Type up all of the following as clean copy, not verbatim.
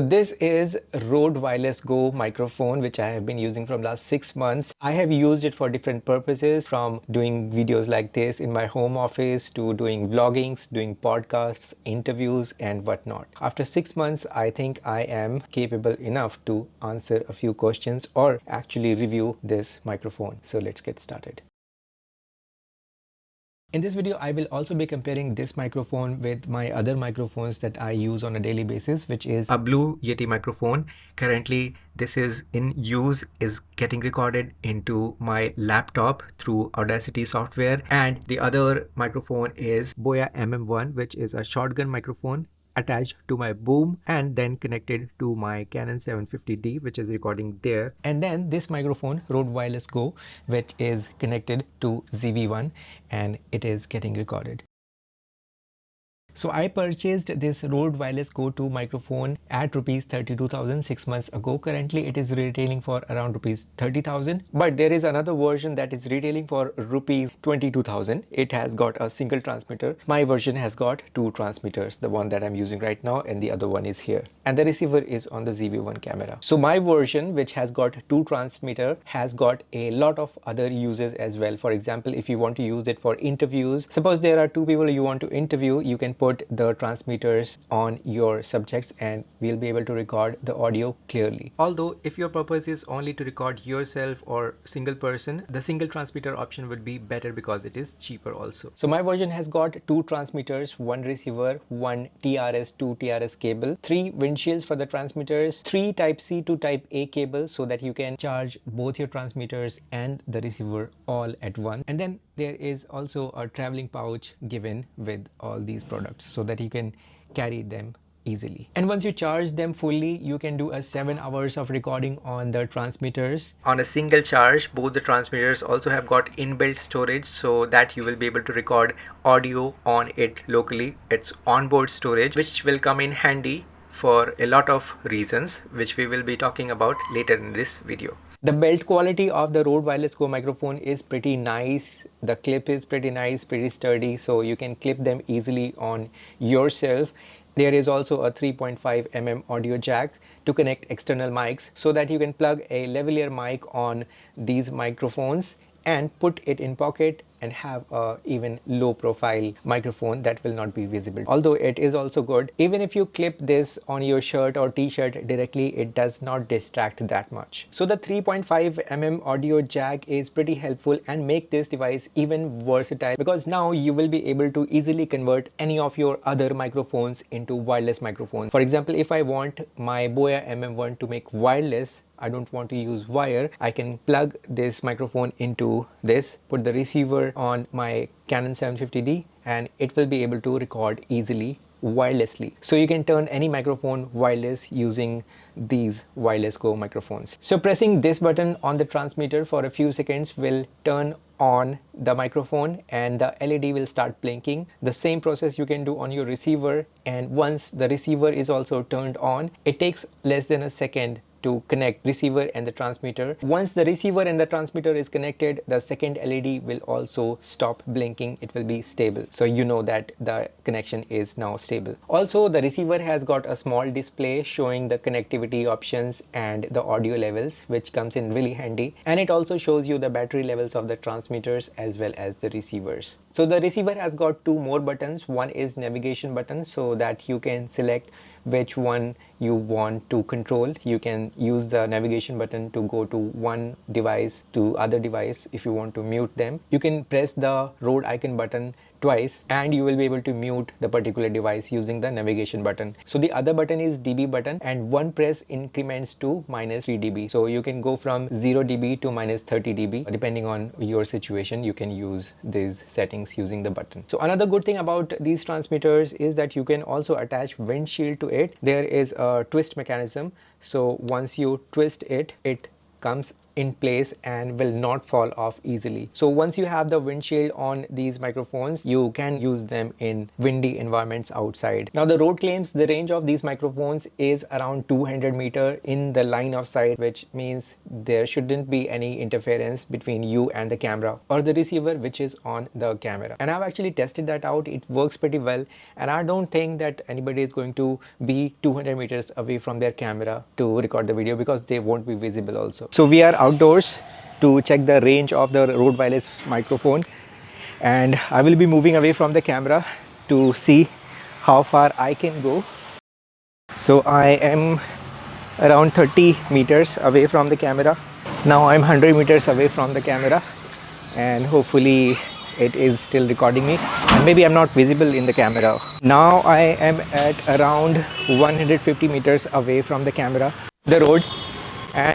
This is Rode Wireless Go microphone, which I have been using from last 6 months. I have used it for different purposes, from doing videos like this in my home office to doing vloggings, doing podcasts, interviews and whatnot. After 6 months, I think I am capable enough to answer a few questions or actually review this microphone. So let's get started. In this video, I will also be comparing this microphone with my other microphones that I use on a daily basis, which is a Blue Yeti microphone. Currently, this is in use, is getting recorded into my laptop through Audacity software. And the other microphone is Boya MM1, which is a shotgun microphone attached to my boom and then connected to my Canon 750D, which is recording there. And then this microphone, Rode Wireless Go, which is connected to ZV-1 and it is getting recorded. So I purchased this Rode Wireless Go 2 microphone at rupees 32,000 6 months ago. Currently it is retailing for around rupees 30,000, but there is another version that is retailing for rupees 22,000. It has got a single transmitter. My version has got two transmitters, the one that I'm using right now and the other one is here. And the receiver is on the ZV-1 camera. So my version, which has got two transmitter, has got a lot of other uses as well. For example, if you want to use it for interviews, suppose there are two people you want to interview, you can put the transmitters on your subjects and we'll be able to record the audio clearly. Although if your purpose is only to record yourself or single person, the single transmitter option would be better because it is cheaper also. So my version has got two transmitters, one receiver, one TRS to TRS cable, three windshields for the transmitters, three type C to type A cables so that you can charge both your transmitters and the receiver all at once. And then there is also a traveling pouch given with all these products so that you can carry them easily. And once you charge them fully, you can do a 7 hours of recording on the transmitters. On a single charge, both the transmitters also have got inbuilt storage so that you will be able to record audio on it locally. It's onboard storage, which will come in handy for a lot of reasons, which we will be talking about later in this video. The build quality of the Rode Wireless Go microphone is pretty nice. The clip is pretty nice, pretty sturdy, so you can clip them easily on yourself. There is also a 3.5 mm audio jack to connect external mics so that you can plug a lavalier mic on these microphones and put it in pocket and have a even low profile microphone that will not be visible. Although it is also good, even if you clip this on your shirt or t-shirt directly, it does not distract that much. So the 3.5 mm audio jack is pretty helpful and make this device even versatile, because now you will be able to easily convert any of your other microphones into wireless microphones. For example, if I want my Boya MM1 to make wireless, I don't want to use wire, I can plug this microphone into this, put the receiver on my Canon 750D and it will be able to record easily wirelessly. So you can turn any microphone wireless using these Wireless Go microphones. So pressing this button on the transmitter for a few seconds will turn on the microphone and the LED will start blinking. The same process you can do on your receiver, and once the receiver is also turned on, it takes less than a second to connect receiver and the transmitter. Once the receiver and the transmitter is connected, the second LED will also stop blinking. It will be stable, so you know that the connection is now stable. Also, the receiver has got a small display showing the connectivity options and the audio levels, which comes in really handy, and it also shows you the battery levels of the transmitters as well as the receivers. So the receiver has got two more buttons. One is navigation button so that you can select which one you want to control. You can use the navigation button to go to one device to other device. If you want to mute them, you can press the Rode icon button twice and you will be able to mute the particular device using the navigation button. So the other button is dB button, and one press increments to -3 dB. So you can go from 0 dB to -30 dB. Depending on your situation, you can use these settings using the button. So another good thing about these transmitters is that you can also attach windshield to it. There is a twist mechanism, so once you twist it, it comes in place and will not fall off easily. So once you have the windshield on these microphones, you can use them in windy environments outside. Now the Rode claims the range of these microphones is around 200 meter in the line of sight, which means there shouldn't be any interference between you and the camera or the receiver which is on the camera. And I've actually tested that out. It works pretty well, and I don't think that anybody is going to be 200 meters away from their camera to record the video, because they won't be visible also. So we are outdoors to check the range of the Rode Wireless microphone, and I will be moving away from the camera to see how far I can go. So I am around 30 meters away from the camera. Now I'm 100 meters away from the camera, and hopefully it is still recording me, and maybe I'm not visible in the camera. Now I am at around 150 meters away from the camera, the road, and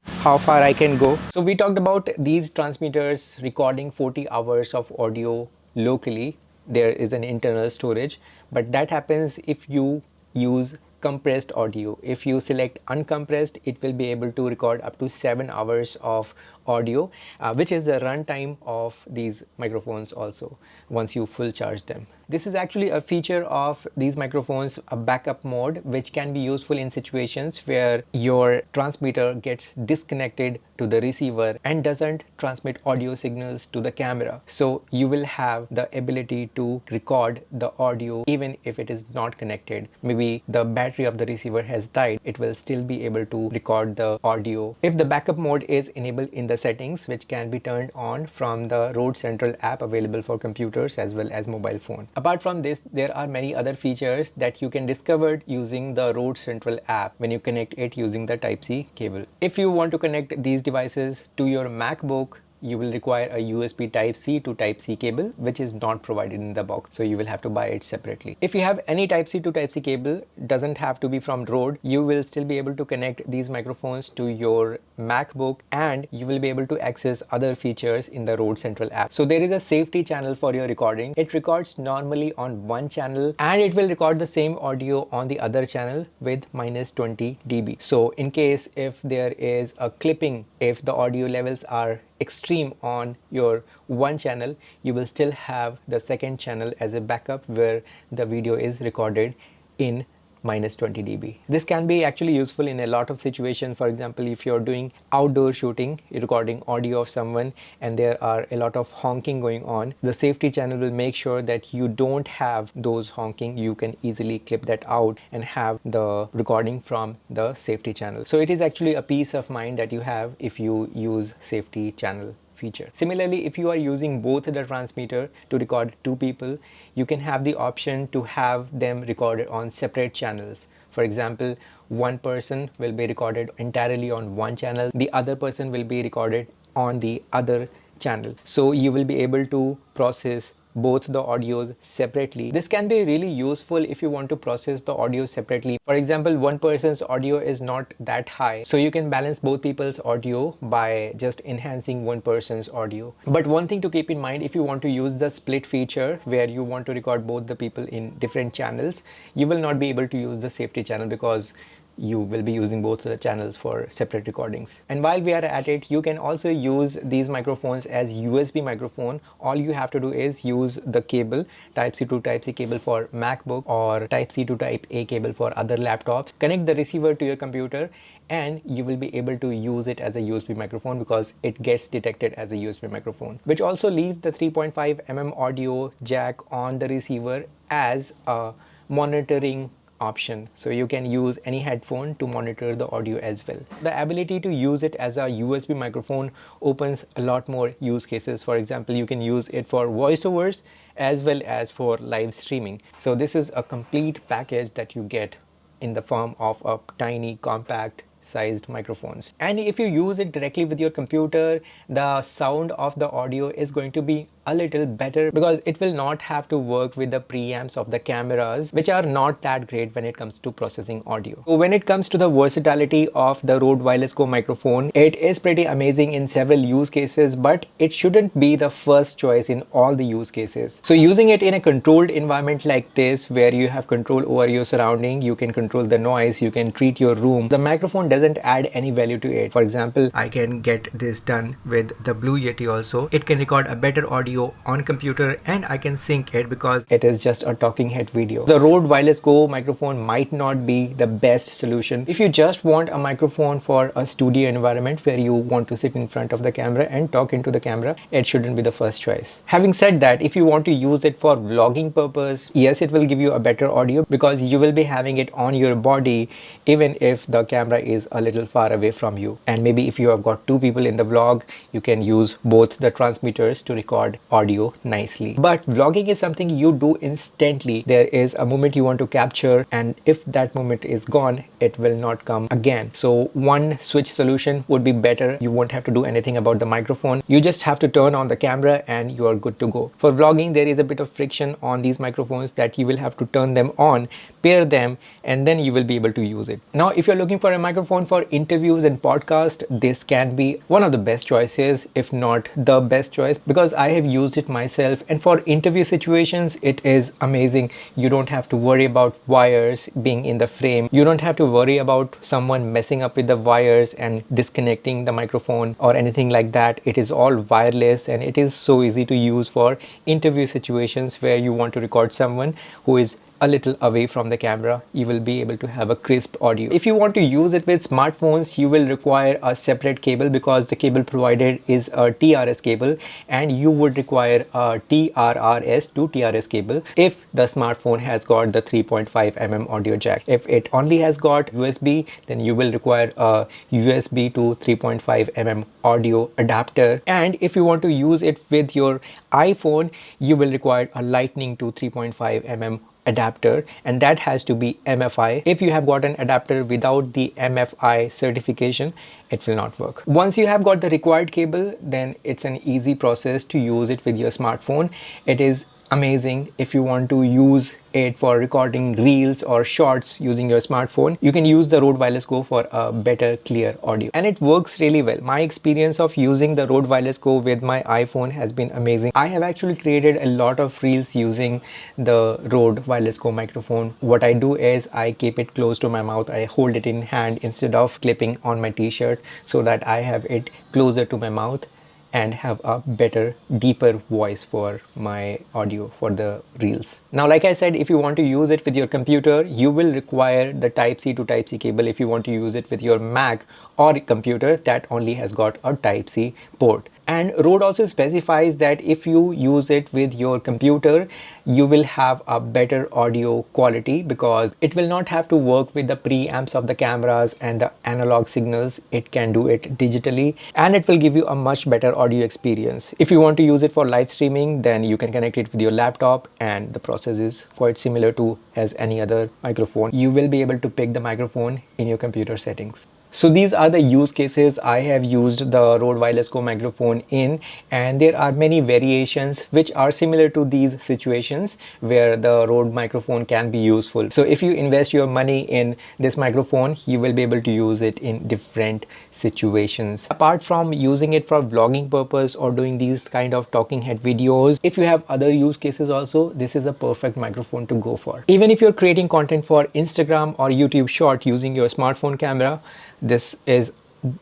how far I can go. So we talked about these transmitters recording 40 hours of audio locally. There is an internal storage, but that happens if you use compressed audio. If you select uncompressed, it will be able to record up to 7 hours of audio, which is the runtime of these microphones also once you full charge them. This is actually a feature of these microphones, a backup mode, which can be useful in situations where your transmitter gets disconnected to the receiver and doesn't transmit audio signals to the camera. So you will have the ability to record the audio even if it is not connected. Maybe the battery of the receiver has died, it will still be able to record the audio if the backup mode is enabled in the settings, which can be turned on from the Rode Central app available for computers as well as mobile phone. Apart from this, there are many other features that you can discover using the Rode Central app when you connect it using the Type-C cable. If you want to connect these devices to your MacBook, you will require a USB Type-C to Type-C cable, which is not provided in the box, so you will have to buy it separately. If you have any Type-C to Type-C cable, doesn't have to be from Rode, you will still be able to connect these microphones to your MacBook, and you will be able to access other features in the Rode Central app. So there is a safety channel for your recording. It records normally on one channel, and it will record the same audio on the other channel with -20 dB. So in case if there is a clipping, if the audio levels are extreme on your one channel, you will still have the second channel as a backup where the video is recorded in -20 dB. This can be actually useful in a lot of situations. For example, if you're doing outdoor shooting, recording audio of someone and there are a lot of honking going on, the safety channel will make sure that you don't have those honking. You can easily clip that out and have the recording from the safety channel. So it is actually a peace of mind that you have if you use safety channel feature. Similarly, if you are using both the transmitter to record two people, you can have the option to have them recorded on separate channels. For example, one person will be recorded entirely on one channel, the other person will be recorded on the other channel. So you will be able to process both the audios separately. This can be really useful if you want to process the audio separately. For example, one person's audio is not that high, so you can balance both people's audio by just enhancing one person's audio. But one thing to keep in mind, if you want to use the split feature where you want to record both the people in different channels, you will not be able to use the safety channel because you will be using both the channels for separate recordings. And while we are at it, you can also use these microphones as USB microphone. All you have to do is use the cable, Type-C to Type-C cable for MacBook or Type-C to Type-A cable for other laptops. Connect the receiver to your computer and you will be able to use it as a USB microphone because it gets detected as a USB microphone, which also leaves the 3.5 mm audio jack on the receiver as a monitoring option. So you can use any headphone to monitor the audio as well. The ability to use it as a USB microphone opens a lot more use cases. For example, you can use it for voiceovers as well as for live streaming. So this is a complete package that you get in the form of a tiny compact sized microphones. And if you use it directly with your computer, the sound of the audio is going to be a little better because it will not have to work with the preamps of the cameras, which are not that great when it comes to processing audio. So when it comes to the versatility of the Rode Wireless Go microphone, it is pretty amazing in several use cases, but it shouldn't be the first choice in all the use cases. So using it in a controlled environment like this, where you have control over your surrounding, you can control the noise, you can treat your room, the microphone doesn't add any value to it. For example, I can get this done with the Blue Yeti also. It can record a better audio on computer and I can sync it because it is just a talking head video. The Rode Wireless Go microphone might not be the best solution if you just want a microphone for a studio environment where you want to sit in front of the camera and talk into the camera. It shouldn't be the first choice. Having said that, if you want to use it for vlogging purpose, yes, it will give you a better audio because you will be having it on your body even if the camera is a little far away from you. And maybe if you have got two people in the vlog, you can use both the transmitters to record audio nicely. But vlogging is something you do instantly. There is a moment you want to capture, and if that moment is gone, it will not come again. So one switch solution would be better. You won't have to do anything about the microphone. You just have to turn on the camera and you are good to go. For vlogging, there is a bit of friction on these microphones that you will have to turn them on, pair them, and then you will be able to use it. Now, if you're looking for a microphone for interviews and podcast, this can be one of the best choices, if not the best choice, because I have used it myself. And for interview situations, it is amazing. You don't have to worry about wires being in the frame. You don't have to worry about someone messing up with the wires and disconnecting the microphone or anything like that. It is all wireless and it is so easy to use for interview situations where you want to record someone who is a little away from the camera. You will be able to have a crisp audio. If you want to use it with smartphones, you will require a separate cable because the cable provided is a TRS cable, and you would require a TRRS to TRS cable if the smartphone has got the 3.5 mm audio jack. If it only has got USB, then you will require a USB to 3.5 mm audio adapter. And if you want to use it with your iPhone, you will require a Lightning to 3.5 mm adapter, and that has to be MFI. If you have got an adapter without the MFI certification, it will not work. Once you have got the required cable, then it's an easy process to use it with your smartphone. It is amazing. If you want to use it for recording reels or shorts using your smartphone, you can use the Rode Wireless Go for a better clear audio, and it works really well. My experience of using the Rode Wireless Go with my iPhone has been amazing. I have actually created a lot of reels using the Rode Wireless Go microphone. What I do is I keep it close to my mouth. I hold it in hand instead of clipping on my t-shirt so that I have it closer to my mouth and have a better, deeper voice for my audio for the reels. Now, like I said, if you want to use it with your computer, you will require the Type-C to Type-C cable. If you want to use it with your Mac or computer, that only has got a Type-C port. And Rode also specifies that if you use it with your computer, you will have a better audio quality because it will not have to work with the preamps of the cameras and the analog signals. It can do it digitally and it will give you a much better audio experience. If you want to use it for live streaming, then you can connect it with your laptop, and the process is quite similar to as any other microphone. You will be able to pick the microphone in your computer settings. So these are the use cases I have used the Rode Wireless Go microphone in, and there are many variations which are similar to these situations where the Rode microphone can be useful. So if you invest your money in this microphone, you will be able to use it in different situations. Apart from using it for vlogging purpose or doing these kind of talking head videos, if you have other use cases also, this is a perfect microphone to go for. Even if you're creating content for Instagram or YouTube short using your smartphone camera, this is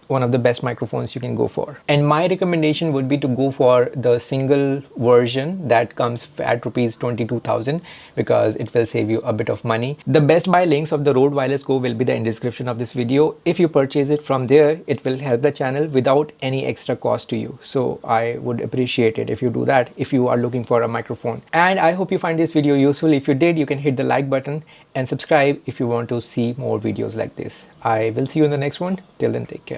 one of the best microphones you can go for. And my recommendation would be to go for the single version that comes at rupees 22,000 because it will save you a bit of money. The best buy links of the Rode Wireless Go will be in the description of this video. If you purchase it from there, it will help the channel without any extra cost to you. So I would appreciate it if you do that if you are looking for a microphone. And I hope you find this video useful. If you did, you can hit the like button and subscribe if you want to see more videos like this. I will see you in the next one. Till then, take care.